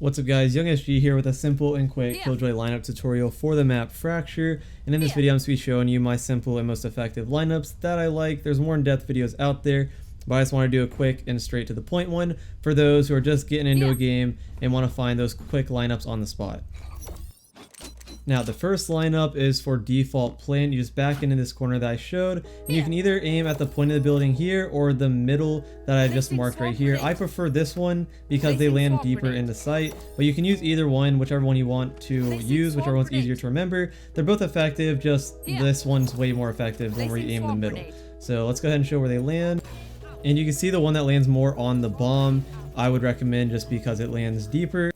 What's up guys, YungSG here with a simple and quick Killjoy lineup tutorial for the map Fracture, and in this video I'm going to be showing you my simple and most effective lineups that I like. There's more in-depth videos out there, but I just want to do a quick and straight to the point one for those who are just getting into a game and want to find those quick lineups on the spot. Now the first lineup is for default plant. You just back into this corner that I showed, and you can either aim at the point of the building here or the middle that I just marked right here. I prefer this one because they land deeper into sight, but you can use either one, whichever one you want to use, whichever one's easier to remember. They're both effective, just this one's way more effective when we aim the middle. So let's go ahead and show where they land. And you can see the one that lands more on the bomb, I would recommend just because it lands deeper.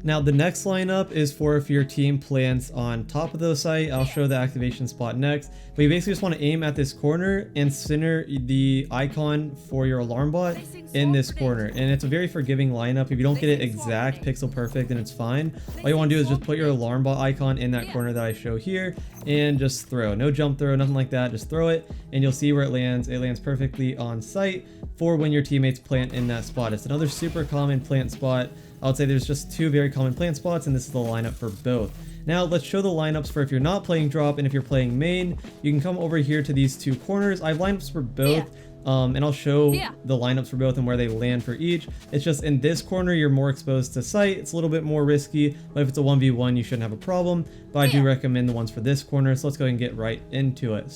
Now the next lineup is for if your team plants on top of the site. I'll show the activation spot next, but you basically just want to aim at this corner and center the icon for your alarm bot in this corner, and it's a very forgiving lineup. If you don't get it exact pixel perfect, then it's fine. All you want to do is just put your alarm bot icon in that corner that I show here and just throw. No jump throw, nothing like that, just throw it and you'll see where it lands. It lands perfectly on site for when your teammates plant in that spot. It's another super common plant spot. I would say there's just two very common plant spots, and this is the lineup for both. Now let's show the lineups for if you're not playing drop and if you're playing main. You can come over here to these two corners. I have lineups for both, and I'll show the lineups for both and where they land for each. It's just in this corner you're more exposed to sight. It's a little bit more risky, but if it's a 1v1 you shouldn't have a problem. But I do recommend the ones for this corner, so let's go ahead and get right into it.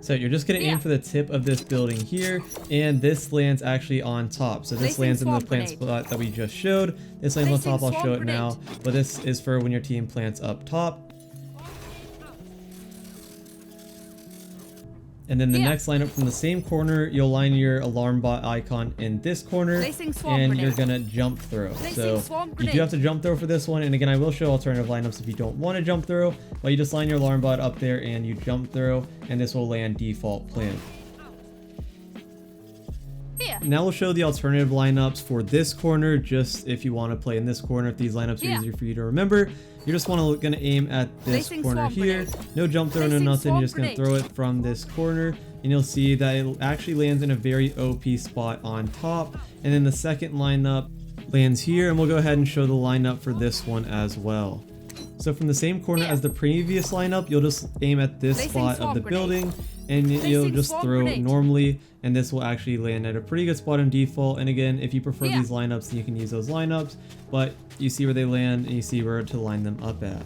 So you're just going to aim for the tip of this building here, and this lands actually on top. So this lands in the plant spot that we just showed. This lands on top, I'll show it now, but this is for when your team plants up top. And then the next lineup from the same corner, you'll line your alarm bot icon in this corner, and you're gonna jump throw. So you do have to jump throw for this one, and again I will show alternative lineups if you don't want to jump throw, but you just line your alarm bot up there and you jump throw, and this will land default plant. Now we'll show the alternative lineups for this corner, just if you want to play in this corner, if these lineups are easier for you to remember. You just want to aim at this corner here. No jump throw, no nothing. You're just going to throw it from this corner, and you'll see that it actually lands in a very OP spot on top. And then the second lineup lands here, and we'll go ahead and show the lineup for this one as well. So from the same corner as the previous lineup, you'll just aim at this spot of the building, and you'll just throw normally, and this will actually land at a pretty good spot in default. And again, if you prefer these lineups, then you can use those lineups, but you see where they land and you see where to line them up at.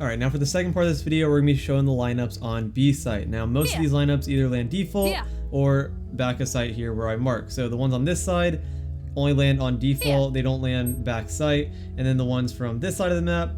Alright, now for the second part of this video, we're going to be showing the lineups on B site. Now most of these lineups either land default or back of site here where I mark. So the ones on this side only land on default, they don't land back site, and then the ones from this side of the map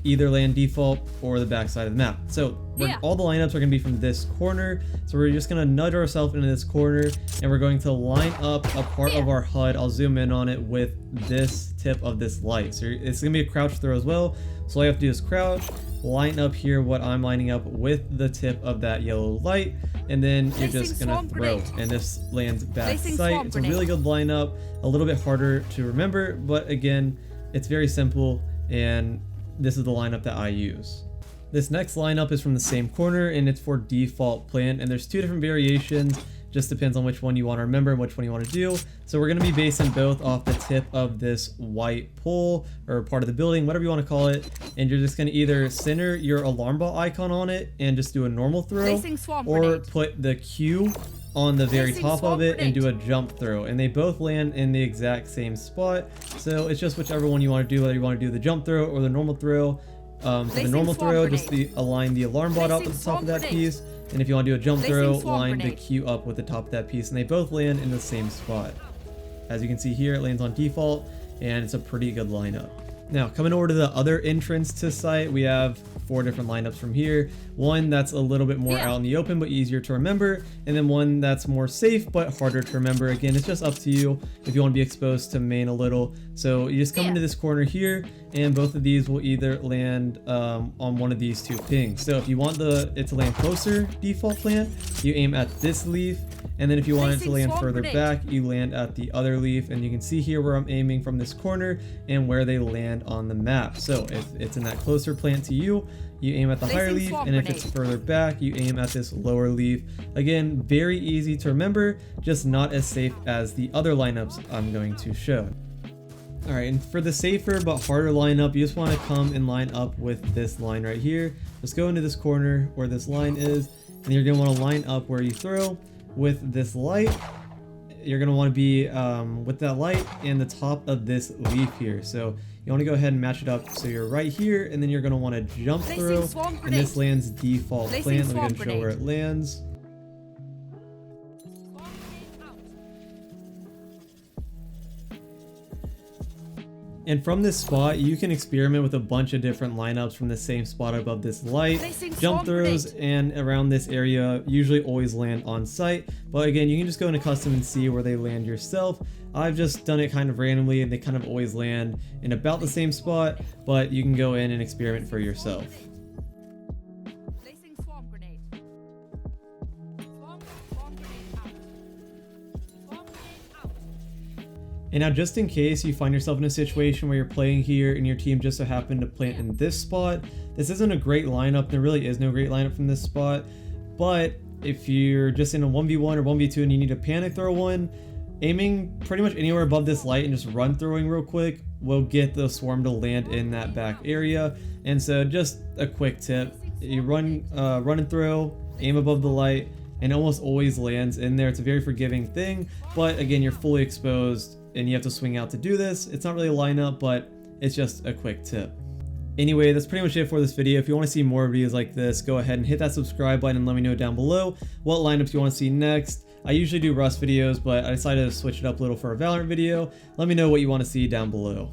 either land default or the back side of the map. So all the lineups are going to be from this corner, so we're just going to nudge ourselves into this corner, and we're going to line up a part of our HUD. I'll zoom in on it with this tip of this light. So it's going to be a crouch throw as well, so all you have to do is crouch, line up here what I'm lining up with the tip of that yellow light, and then you're just going to throw, and this lands back sight. It's a really good lineup, a little bit harder to remember, but again it's very simple, and this is the lineup that I use. This next lineup is from the same corner, and it's for default plant, and there's two different variations. Just depends on which one you want to remember and which one you want to do. So we're going to be basing both off the tip of this white pole or part of the building, whatever you want to call it, and you're just going to either center your alarm bot icon on it and just do a normal throw, or put the Q on the very top of it and do a jump throw, and they both land in the exact same spot. So it's just whichever one you want to do, whether you want to do the jump throw or the normal throw. For the normal throw, just align the alarm bot up at the top of that piece, and if you want to do a jump throw, line the Q up with the top of that piece, and they both land in the same spot. As you can see here, it lands on default, and it's a pretty good lineup. Now, coming over to the other entrance to site, we have 4 different lineups from here. One that's a little bit more out in the open but easier to remember, and then one that's more safe but harder to remember. Again, it's just up to you if you want to be exposed to main a little. So you just come into this corner here, and both of these will either land on one of these 2 pings. So if you want it to land closer default plant, you aim at this leaf, and then if you want it to land further back, you land at the other leaf. And you can see here where I'm aiming from this corner and where they land on the map. So if it's in that closer plant to you, you aim at the higher leaf, and if it's further back, you aim at this lower leaf. Again, very easy to remember, just not as safe as the other lineups I'm going to show. Alright, and for the safer but harder lineup, you just want to come and line up with this line right here. Just go into this corner where this line is, and you're going to want to line up where you throw with this light. You're going to want to be with that light and the top of this leaf here. So you want to go ahead and match it up so you're right here, and then you're going to want to jump through, and this lands default plant. I'm going to show where it lands. And from this spot, you can experiment with a bunch of different lineups from the same spot above this light. Jump throws and around this area usually always land on site. But again, you can just go into custom and see where they land yourself. I've just done it kind of randomly, and they kind of always land in about the same spot, but you can go in and experiment for yourself. And now, just in case you find yourself in a situation where you're playing here and your team just so happened to plant in this spot, this isn't a great lineup. There really is no great lineup from this spot. But if you're just in a 1v1 or 1v2 and you need to panic throw one, aiming pretty much anywhere above this light and just run throwing real quick will get the swarm to land in that back area. And so just a quick tip, you run and throw, aim above the light, and it almost always lands in there. It's a very forgiving thing, but again, you're fully exposed and you have to swing out to do this. It's not really a lineup, but it's just a quick tip. Anyway, that's pretty much it for this video. If you want to see more videos like this, go ahead and hit that subscribe button and let me know down below what lineups you want to see next. I usually do Rust videos, but I decided to switch it up a little for a Valorant video. Let me know what you want to see down below.